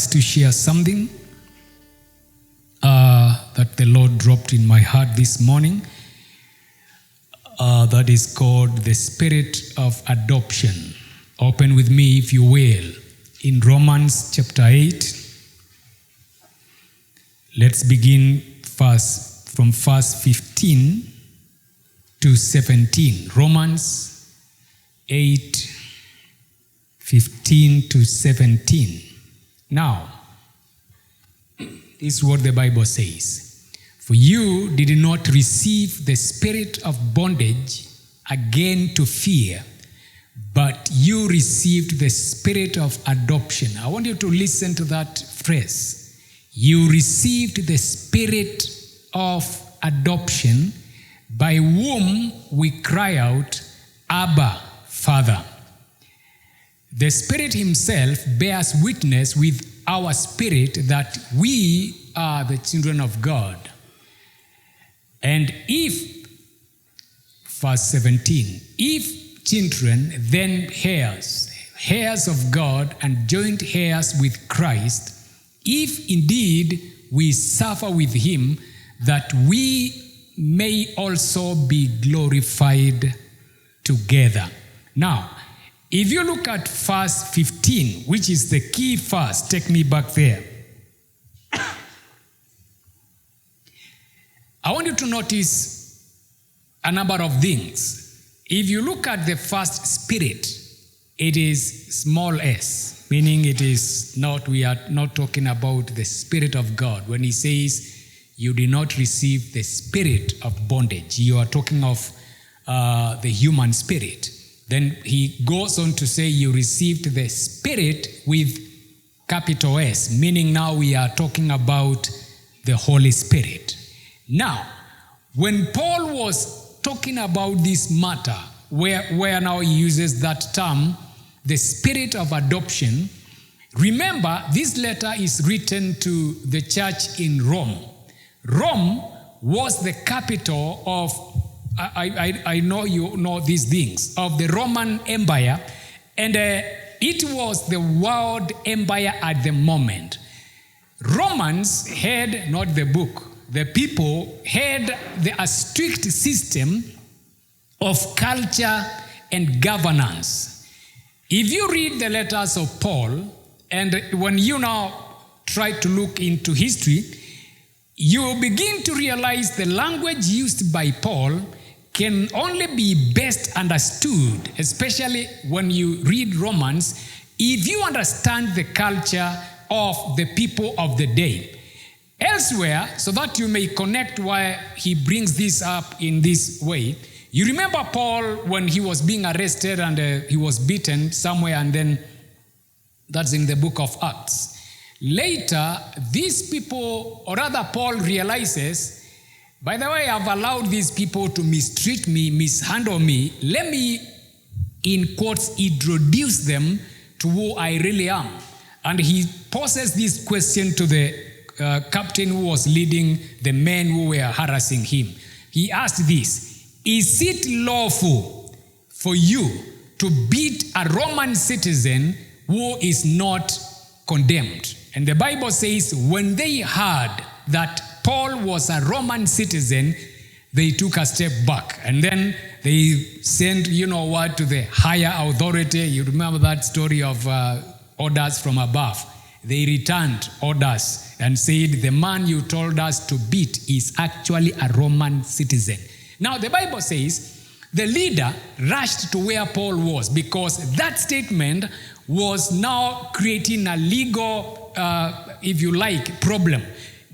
us to share something that the Lord dropped in my heart this morning. That is called the spirit of adoption. Open with me, if you will, in Romans chapter 8. Let's begin first from verse 15 to 17. Romans 8, 15 to 17. Now, this is what the Bible says. For you did not receive the spirit of bondage again to fear, but you received the spirit of adoption. I want you to listen to that phrase. You received the spirit of adoption, by whom we cry out, Abba, Father. The Spirit Himself bears witness with our spirit that we are the children of God. And if, verse 17, if children, then heirs, heirs of God and joint heirs with Christ, if indeed we suffer with Him, that we may also be glorified together. Now, if you look at verse 15, which is the key verse, take me back there. I want you to notice a number of things. If you look at the first spirit, it is small s, meaning it is not, we are not talking about the Spirit of God. When He says, you did not receive the spirit of bondage, you are talking of the human spirit. Then He goes on to say, you received the Spirit with capital S, meaning now we are talking about the Holy Spirit. Now, when Paul was talking about this matter, where now he uses that term, the spirit of adoption, remember this letter is written to the church in Rome. Rome was the capital of, I know you know these things, of the Roman Empire, and it was the world empire at the moment. Romans had not the book. The people had a strict system of culture and governance. If you read the letters of Paul, and when you now try to look into history, you will begin to realize the language used by Paul can only be best understood, especially when you read Romans, if you understand the culture of the people of the day. Elsewhere, so that you may connect why he brings this up in this way, you remember Paul when he was being arrested and he was beaten somewhere, and then that's in the book of Acts. Later, these people, or rather Paul realizes, by the way, I've allowed these people to mistreat me, mishandle me. Let me, in quotes, introduce them to who I really am. And he poses this question to the captain who was leading the men who were harassing him. He asked this, is it lawful for you to beat a Roman citizen who is not condemned? And the Bible says when they heard that Paul was a Roman citizen, they took a step back. And then they sent, word to the higher authority. You remember that story of orders from above. They returned orders and said, the man you told us to beat is actually a Roman citizen. Now, the Bible says the leader rushed to where Paul was because that statement was now creating a legal, if you like, problem.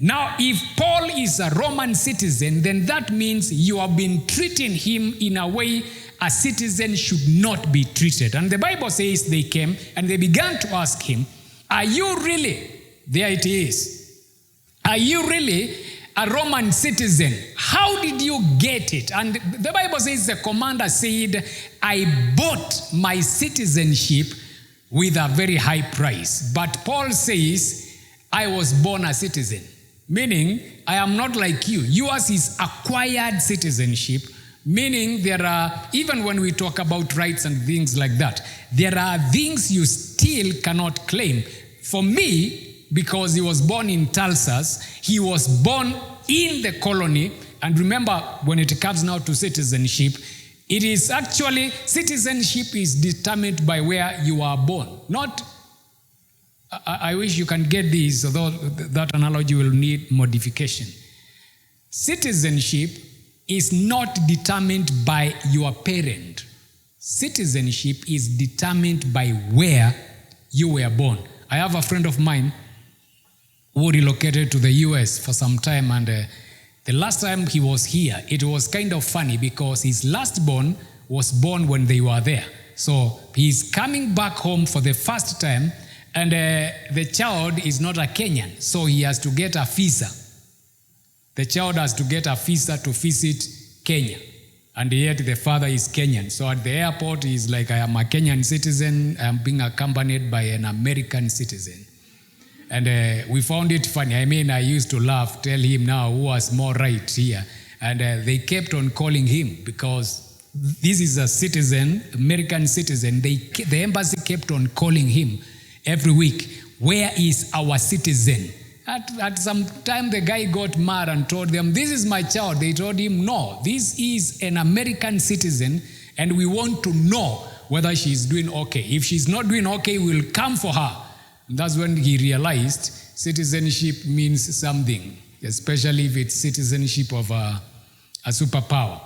Now, if Paul is a Roman citizen, then that means you have been treating him in a way a citizen should not be treated. And the Bible says they came and they began to ask him, are you really, there it is, are you really a Roman citizen? How did you get it? And the Bible says the commander said, I bought my citizenship with a very high price. But Paul says, I was born a citizen. Meaning, I am not like you. Yours is acquired citizenship. Meaning, there are, even when we talk about rights and things like that, there are things you still cannot claim. For me, because he was born in Tarsus. He was born in the colony. And remember, when it comes now to citizenship, it is actually, citizenship is determined by where you are born. Not, I wish you can get this, although that analogy will need modification. Citizenship is not determined by your parent. Citizenship is determined by where you were born. I have a friend of mine who relocated to the US for some time, and the last time he was here, it was kind of funny because his last born was born when they were there. So he's coming back home for the first time, and the child is not a Kenyan, so he has to get a visa. The child has to get a visa to visit Kenya, and yet the father is Kenyan. So at the airport, he's like, I am a Kenyan citizen, I'm being accompanied by an American citizen. And we found it funny. I mean, I used to laugh, tell him now who was more right here. And they kept on calling him because this is a citizen, American citizen. The embassy kept on calling him every week, where is our citizen? At some time, the guy got mad and told them, this is my child. They told him, no, this is an American citizen, and we want to know whether she's doing okay. If she's not doing okay, we'll come for her. And that's when he realized citizenship means something, especially if it's citizenship of a superpower.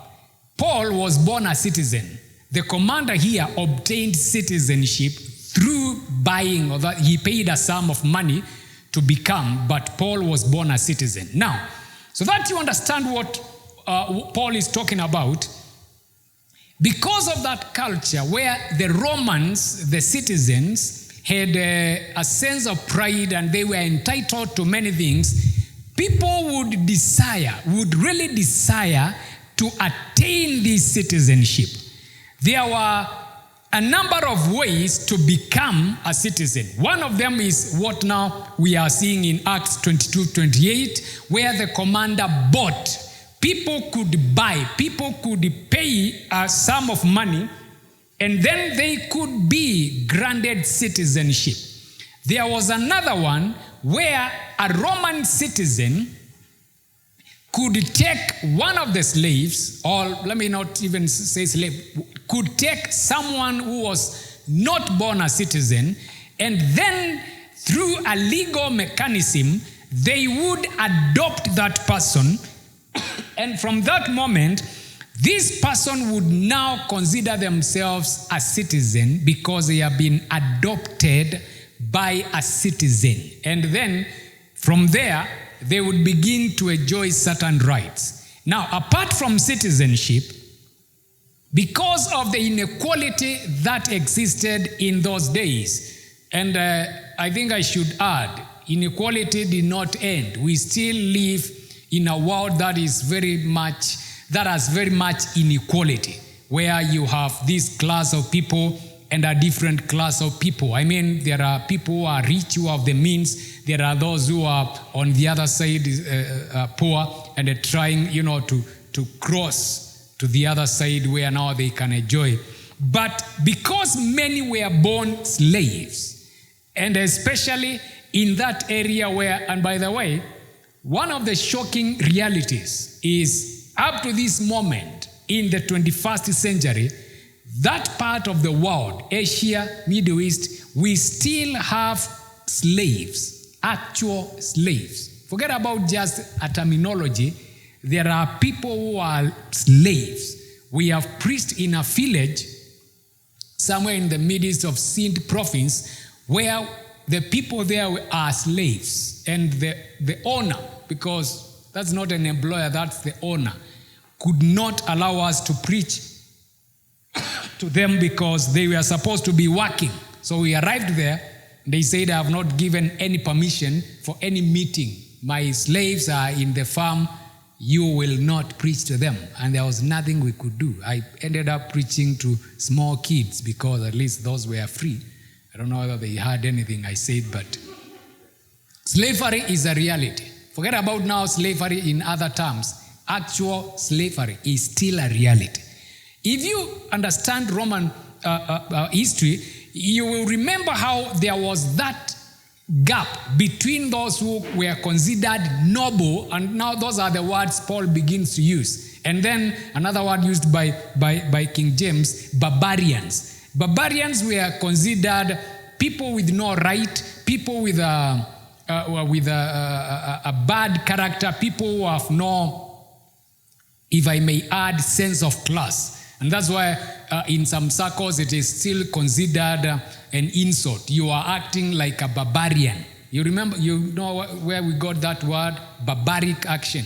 Paul was born a citizen. The commander here obtained citizenship through buying, or that he paid a sum of money to become, but Paul was born a citizen. Now, so that you understand what Paul is talking about, because of that culture where the Romans, the citizens, had a sense of pride and they were entitled to many things, people would really desire to attain this citizenship. There were a number of ways to become a citizen. One of them is what now we are seeing in Acts 22:28, where the commander bought. People could buy, people could pay a sum of money, and then they could be granted citizenship. There was another one where a Roman citizen could take one of the slaves, or let me not even say slave, could take someone who was not born a citizen, and then through a legal mechanism, they would adopt that person. And from that moment, this person would now consider themselves a citizen because they have been adopted by a citizen. And then from there, they would begin to enjoy certain rights. Now, apart from citizenship, because of the inequality that existed in those days, and I think I should add, inequality did not end. We still live in a world that has very much inequality, where you have this class of people and a different class of people. I mean, there are people who are rich, who have the means. There are those who are on the other side, poor, and they're trying, to cross to the other side where now they can enjoy. But because many were born slaves, and especially in that area where, and by the way, one of the shocking realities is up to this moment in the 21st century, that part of the world, Asia, Middle East, we still have slaves, actual slaves. Forget about just a terminology. There are people who are slaves. We have priests in a village somewhere in the midst of Sindh province where the people there are slaves. And the owner, because that's not an employer, that's the owner, could not allow us to preach to them because they were supposed to be working. So we arrived there. They said, I have not given any permission for any meeting. My slaves are in the farm. You will not preach to them. And there was nothing we could do. I ended up preaching to small kids because at least those were free. I don't know whether they heard anything I said, but slavery is a reality. Forget about now slavery in other terms. Actual slavery is still a reality. If you understand Roman history, you will remember how there was that gap between those who were considered noble, and now those are the words Paul begins to use. And then another word used by King James, barbarians. Barbarians were considered people with no right, people with a bad character, people who have no, if I may add, sense of class. And that's why in some circles it is still considered an insult. You are acting like a barbarian. You remember, you know where we got that word, barbaric action.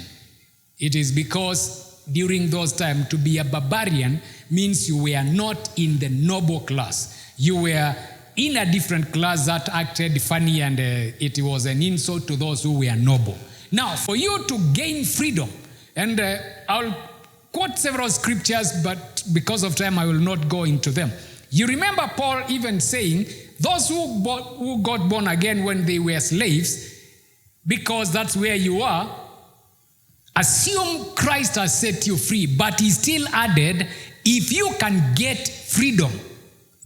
It is because during those times, to be a barbarian means you were not in the noble class. You were in a different class that acted funny, and it was an insult to those who were noble. Now, for you to gain freedom, and I'll quote several scriptures, but because of time, I will not go into them. You remember Paul even saying, those who got born again when they were slaves, because that's where you are, assume Christ has set you free, but he still added, if you can get freedom,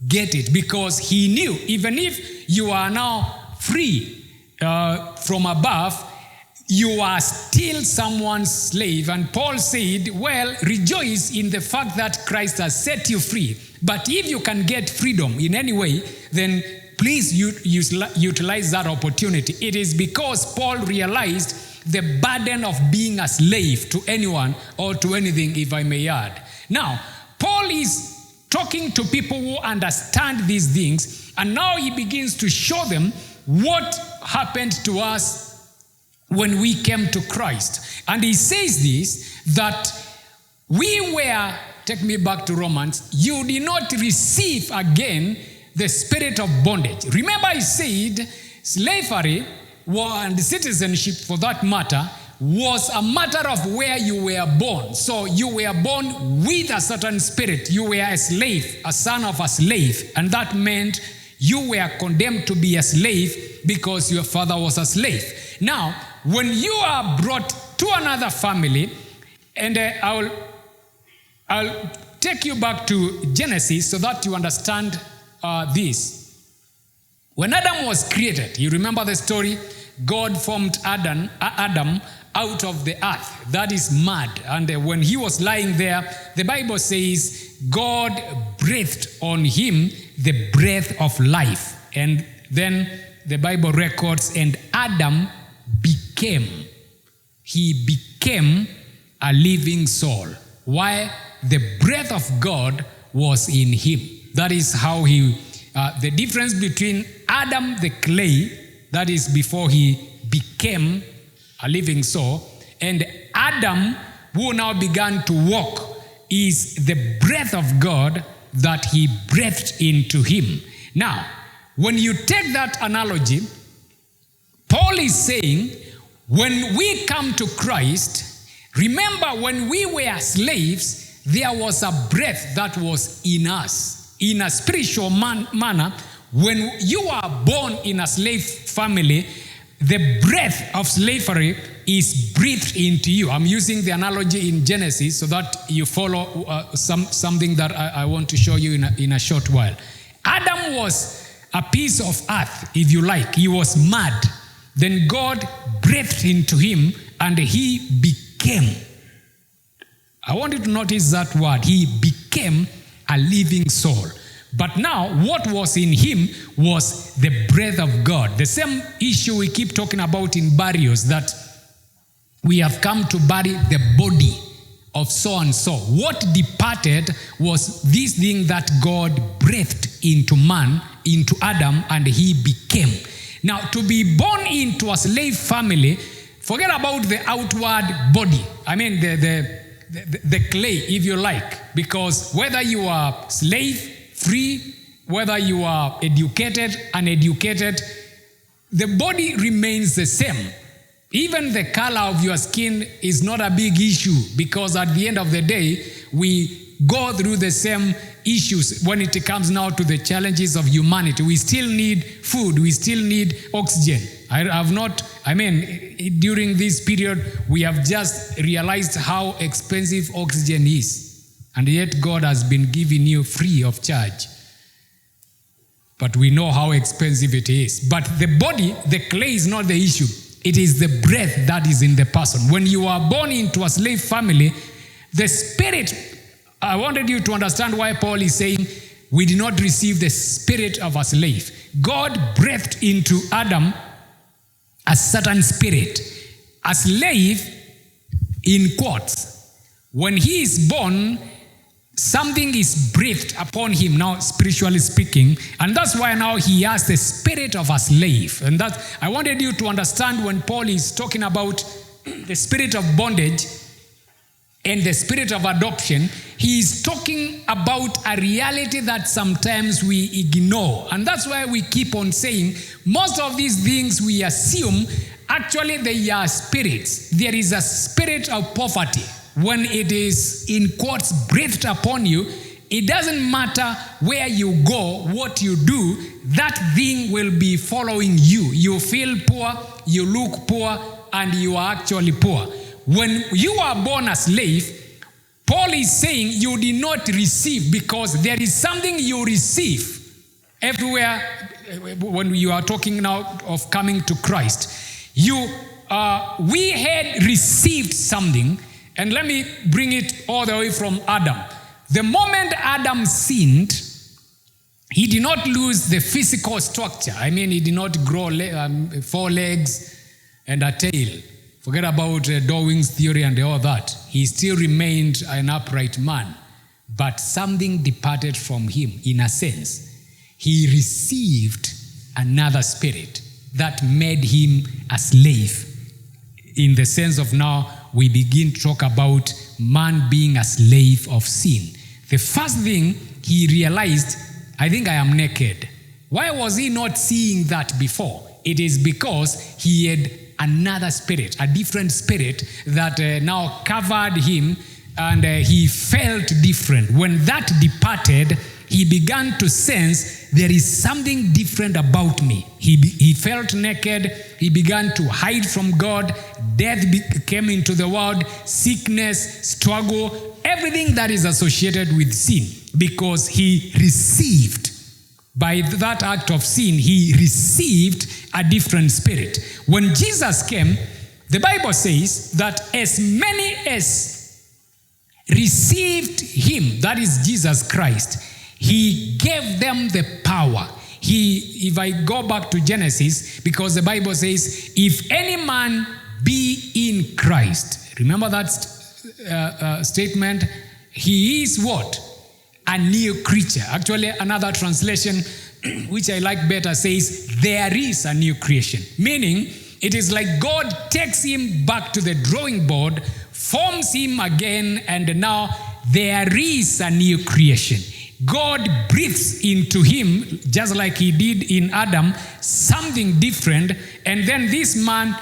get it, because he knew even if you are now free from above, you are still someone's slave. And Paul said, well, rejoice in the fact that Christ has set you free. But if you can get freedom in any way, then please utilize that opportunity. It is because Paul realized the burden of being a slave to anyone or to anything, if I may add. Now, Paul is talking to people who understand these things, and now he begins to show them what happened to us when we came to Christ. And he says this, that we were, take me back to Romans, you did not receive again the spirit of bondage. Remember, he said slavery and citizenship, for that matter, was a matter of where you were born. So you were born with a certain spirit. You were a slave, a son of a slave. And that meant you were condemned to be a slave because your father was a slave. Now, when you are brought to another family, and I'll take you back to Genesis so that you understand this. When Adam was created, you remember the story? God formed Adam out of the earth, that is mud. And when he was lying there, the Bible says God breathed on him the breath of life. And then the Bible records, and Adam became a living soul. Why? The breath of God was in him. That is how the difference between Adam the clay, that is before he became a living soul, and Adam who now began to walk, is the breath of God that he breathed into him. Now, when you take that analogy, Paul is saying, when we come to Christ, remember when we were slaves, there was a breath that was in us. In a spiritual manner, when you are born in a slave family, the breath of slavery is breathed into you. I'm using the analogy in Genesis so that you follow something that I want to show you in a short while. Adam was a piece of earth, if you like. He was mud. Then God breathed into him and he became. I want you to notice that word. He became a living soul. But now, what was in him was the breath of God. The same issue we keep talking about in burials, that we have come to bury the body of so and so. What departed was this thing that God breathed into man, into Adam, and he became. Now, to be born into a slave family, forget about the outward body. I mean, the clay, if you like. Because whether you are slave, free, whether you are educated, uneducated, the body remains the same. Even the color of your skin is not a big issue, because at the end of the day, we go through the same issues when it comes now to the challenges of humanity. We still need food. We still need oxygen. During this period, we have just realized how expensive oxygen is. And yet God has been giving you free of charge. but we know how expensive it is. But the body, the clay is not the issue. It is the breath that is in the person. When you are born into a slave family, the spirit, I wanted you to understand why Paul is saying, we did not receive the spirit of a slave. God breathed into Adam a certain spirit. A slave, in quotes, when he is born, something is breathed upon him, now spiritually speaking, and that's why now he has the spirit of a slave. And that I wanted you to understand when Paul is talking about the spirit of bondage and the spirit of adoption, he is talking about a reality that sometimes we ignore. And that's why we keep on saying most of these things we assume, actually they are spirits. There is a spirit of poverty. When it is, in quotes, breathed upon you, it doesn't matter where you go, what you do, that thing will be following you. You feel poor, you look poor, and you are actually poor. When you are born a slave, Paul is saying you did not receive, because there is something you receive everywhere. When you are talking now of coming to Christ, we had received something. And let me bring it all the way from Adam. The moment Adam sinned, he did not lose the physical structure. I mean, he did not grow 4 legs and a tail. Forget about Darwin's theory and all that. He still remained an upright man. But something departed from him, in a sense. He received another spirit that made him a slave. In the sense of now, we begin to talk about man being a slave of sin. The first thing he realized, I think I am naked. Why was he not seeing that before? It is because he had another spirit, a different spirit that now covered him, and he felt different. When that departed, he began to sense there is something different about me. He felt naked. He began to hide from God. Death came into the world. Sickness, struggle, everything that is associated with sin. Because he received, by that act of sin, he received a different spirit. When Jesus came, the Bible says that as many as received him, that is Jesus Christ, he gave them the power. If I go back to Genesis, because the Bible says, if any man be in Christ, remember that statement, he is what? A new creature. Actually, another translation, which I like better, says, there is a new creation. Meaning, it is like God takes him back to the drawing board, forms him again, and now there is a new creation. God breathes into him, just like he did in Adam, something different, and then this man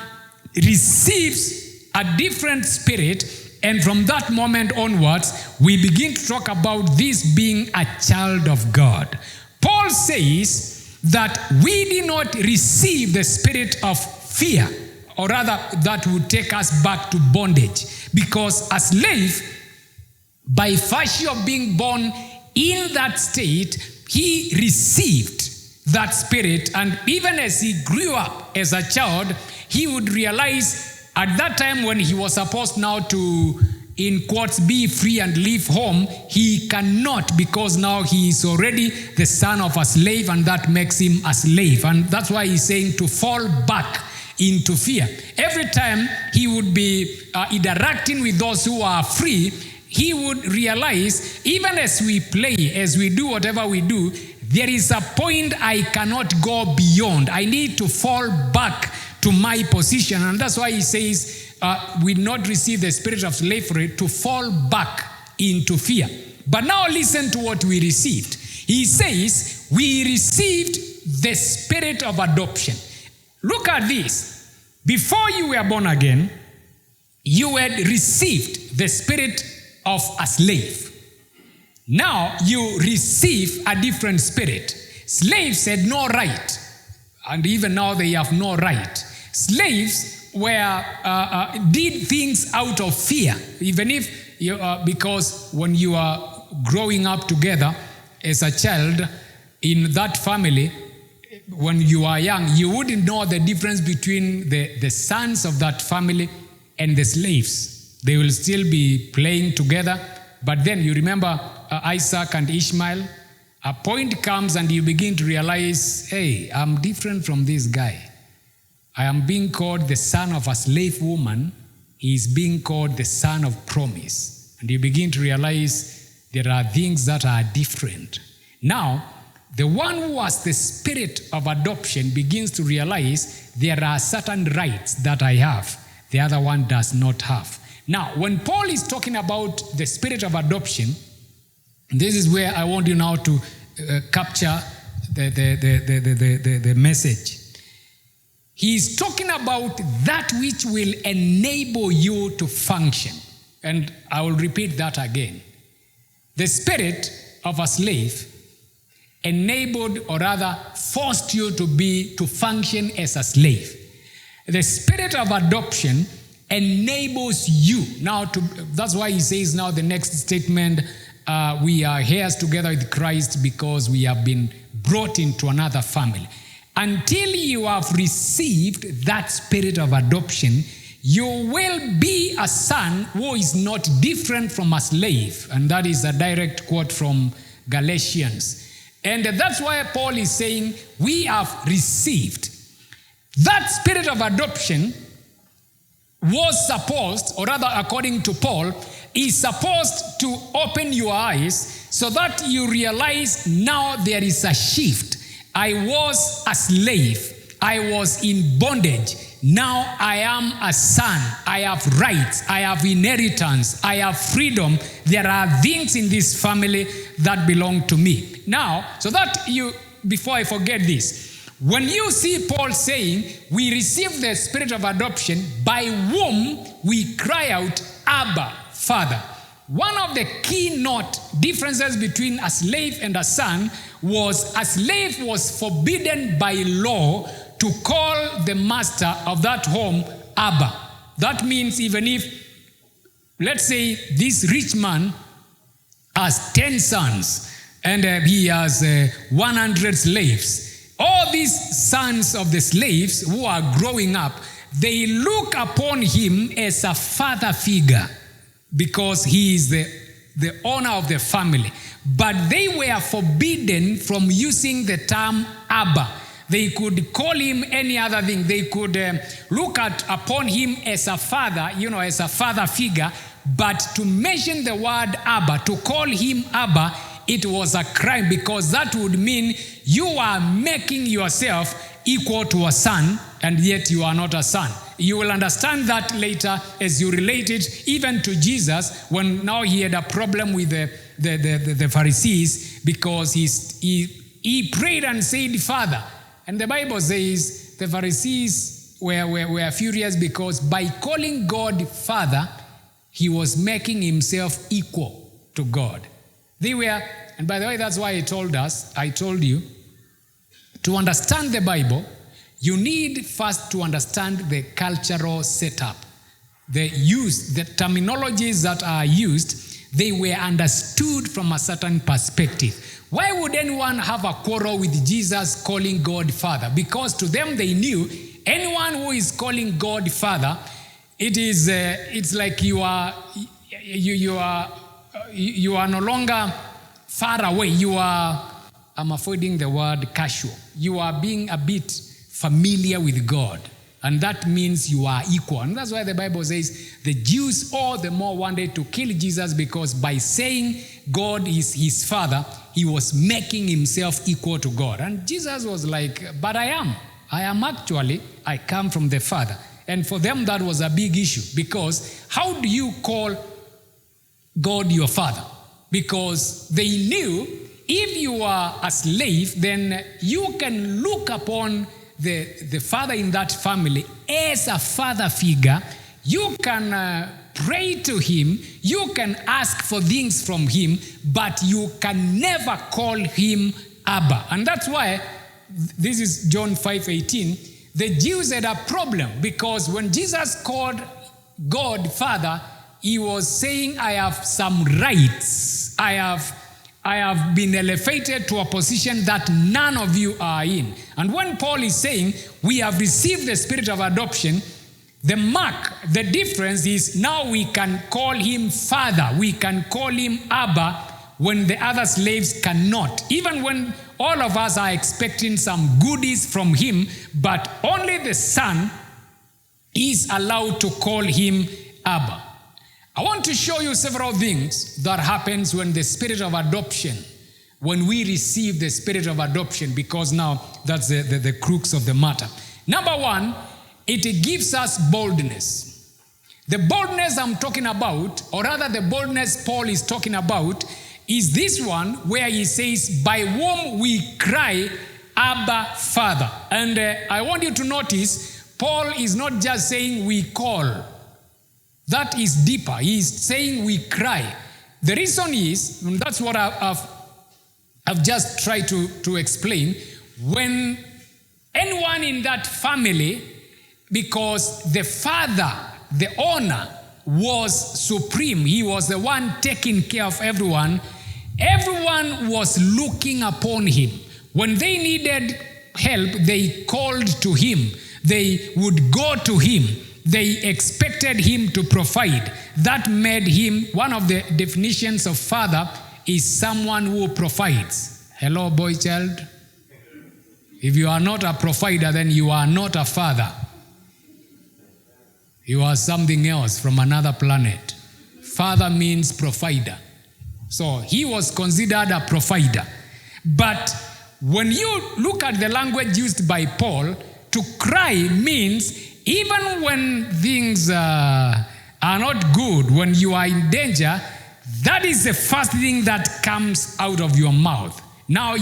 receives a different spirit, and from that moment onwards, we begin to talk about this being a child of God. Paul says that we did not receive the spirit of fear, or rather that would take us back to bondage, because a slave, by virtue of being born in that state, he received that spirit, and even as he grew up as a child, he would realize at that time when he was supposed now to, in quotes, be free and leave home, he cannot, because now he is already the son of a slave, and that makes him a slave. And that's why he's saying to fall back into fear. Every time he would be interacting with those who are free, he would realize, even as we play, as we do whatever we do, there is a point I cannot go beyond. I need to fall back to my position. And that's why he says, we not receive the spirit of slavery to fall back into fear. But now listen to what we received. He says, we received the spirit of adoption. Look at this. Before you were born again, you had received the spirit of a slave. Now you receive a different spirit. Slaves had no right, and even now they have no right. Slaves did things out of fear, even if because when you are growing up together as a child, in that family, when you are young, you wouldn't know the difference between the sons of that family and the slaves. They will still be playing together. But then you remember Isaac and Ishmael. A point comes and you begin to realize, hey, I'm different from this guy. I am being called the son of a slave woman. He is being called the son of promise. And you begin to realize there are things that are different. Now, the one who has the spirit of adoption begins to realize there are certain rights that I have, the other one does not have. Now, when Paul is talking about the spirit of adoption, this is where I want you now to capture the message. He is talking about that which will enable you to function. And I will repeat that again. The spirit of a slave enabled, or rather forced you to function as a slave. The spirit of adoption enables you. Now, that's why he says now the next statement, we are heirs together with Christ because we have been brought into another family. Until you have received that spirit of adoption, you will be a son who is not different from a slave. And that is a direct quote from Galatians. And that's why Paul is saying, we have received. That spirit of adoption was supposed, or rather according to Paul, is supposed to open your eyes so that you realize now there is a shift. I was a slave. I was in bondage. Now I am a son. I have rights. I have inheritance. I have freedom. There are things in this family that belong to me. Now, so that before I forget this, when you see Paul saying, we receive the spirit of adoption by whom we cry out, Abba, Father. One of the keynote differences between a slave and a son was a slave was forbidden by law to call the master of that home Abba. That means even if, let's say, this rich man has 10 sons and he has 100 slaves, all these sons of the slaves who are growing up, they look upon him as a father figure because he is the owner of the family. But they were forbidden from using the term Abba. They could call him any other thing. They could look upon him as a father, as a father figure. But to mention the word Abba, to call him Abba, it was a crime because that would mean you are making yourself equal to a son and yet you are not a son. You will understand that later as you relate it even to Jesus when now he had a problem with the Pharisees because he prayed and said, Father. And the Bible says the Pharisees were furious because by calling God Father, he was making himself equal to God. They were, and by the way, that's why I told you, to understand the Bible, you need first to understand the cultural setup. The terminologies that are used, they were understood from a certain perspective. Why would anyone have a quarrel with Jesus calling God Father? Because to them they knew anyone who is calling God Father, it's like you are no longer far away. I'm avoiding the word casual. You are being a bit familiar with God. And that means you are equal. And that's why the Bible says the Jews all the more wanted to kill Jesus because by saying God is his father, he was making himself equal to God. And Jesus was like, but I come from the Father. And for them that was a big issue because how do you call God your father? Because they knew if you are a slave, then you can look upon the father in that family as a father figure. You can pray to him, you can ask for things from him, but you can never call him Abba. And that's why, this is John 5:18, the Jews had a problem because when Jesus called God Father, he was saying, I have some rights. I I have been elevated to a position that none of you are in. And when Paul is saying we have received the spirit of adoption, the difference is now we can call him Father. We can call him Abba when the other slaves cannot. Even when all of us are expecting some goodies from him, but only the Son is allowed to call him Abba. I want to show you several things that happens when the spirit of adoption, when we receive the spirit of adoption, because now that's the crux of the matter. Number one, it gives us boldness. The boldness I'm talking about, or rather the boldness Paul is talking about, is this one where he says, by whom we cry, Abba, Father. And I want you to notice, Paul is not just saying we call. That is deeper. He is saying we cry. The reason is, and that's what I've just tried to explain, when anyone in that family, because the father, the owner, was supreme, he was the one taking care of everyone was looking upon him. When they needed help, they called to him. They would go to him. They expected him to provide. That made him, one of the definitions of father is someone who provides. Hello, boy child. If you are not a provider, then you are not a father. You are something else from another planet. Father means provider. So he was considered a provider. But when you look at the language used by Paul, to cry means even when things are not good, when you are in danger, that is the first thing that comes out of your mouth. Now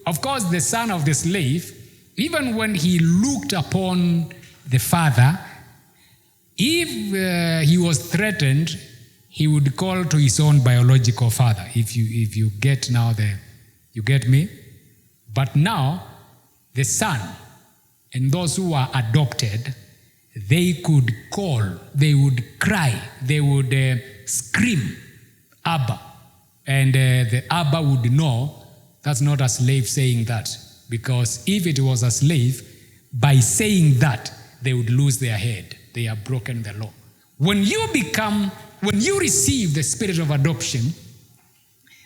of course, the son of the slave, even when he looked upon the father, if he was threatened, he would call to his own biological father. If you get now you get me? But now, the son and those who are adopted, they could call, they would cry, they would scream, Abba. And the Abba would know that's not a slave saying that. Because if it was a slave, by saying that, they would lose their head. They have broken the law. When you receive the spirit of adoption,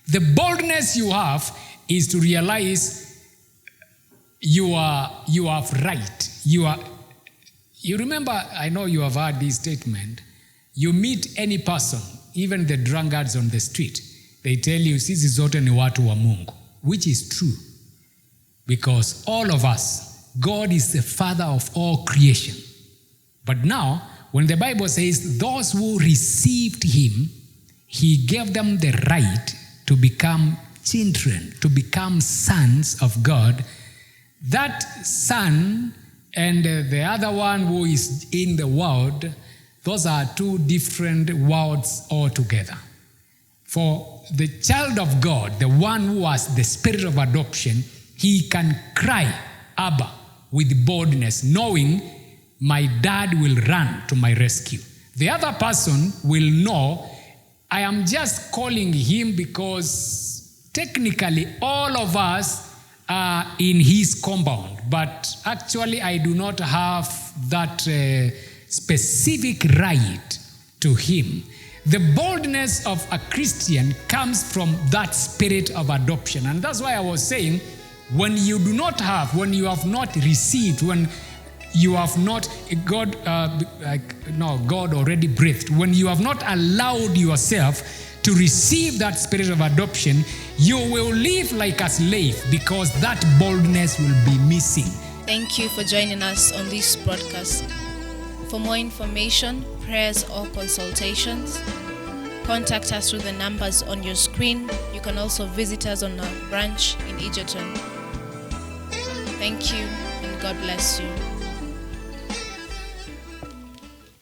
the boldness you have is to realize you are right. You remember, I know you have heard this statement. You meet any person, even the drunkards on the street, they tell you, sisi zote ni watu wa Mungu, which is true. Because all of us, God is the father of all creation. But now, when the Bible says those who received him, he gave them the right to become children, to become sons of God. That son and the other one who is in the world, those are two different worlds altogether. For the child of God, the one who has the spirit of adoption, he can cry, Abba, with boldness, knowing my dad will run to my rescue. The other person will know, I am just calling him because technically all of us are in his compound, but actually I do not have that specific right to him. The boldness of a Christian comes from that spirit of adoption. And that's why I was saying, when you have not received, when you have not, God already breathed, when you have not allowed yourself to receive that spirit of adoption, you will live like a slave because that boldness will be missing. Thank you for joining us on this broadcast. For more information, prayers or consultations, contact us through the numbers on your screen. You can also visit us on our branch in Egerton. Thank you and God bless you.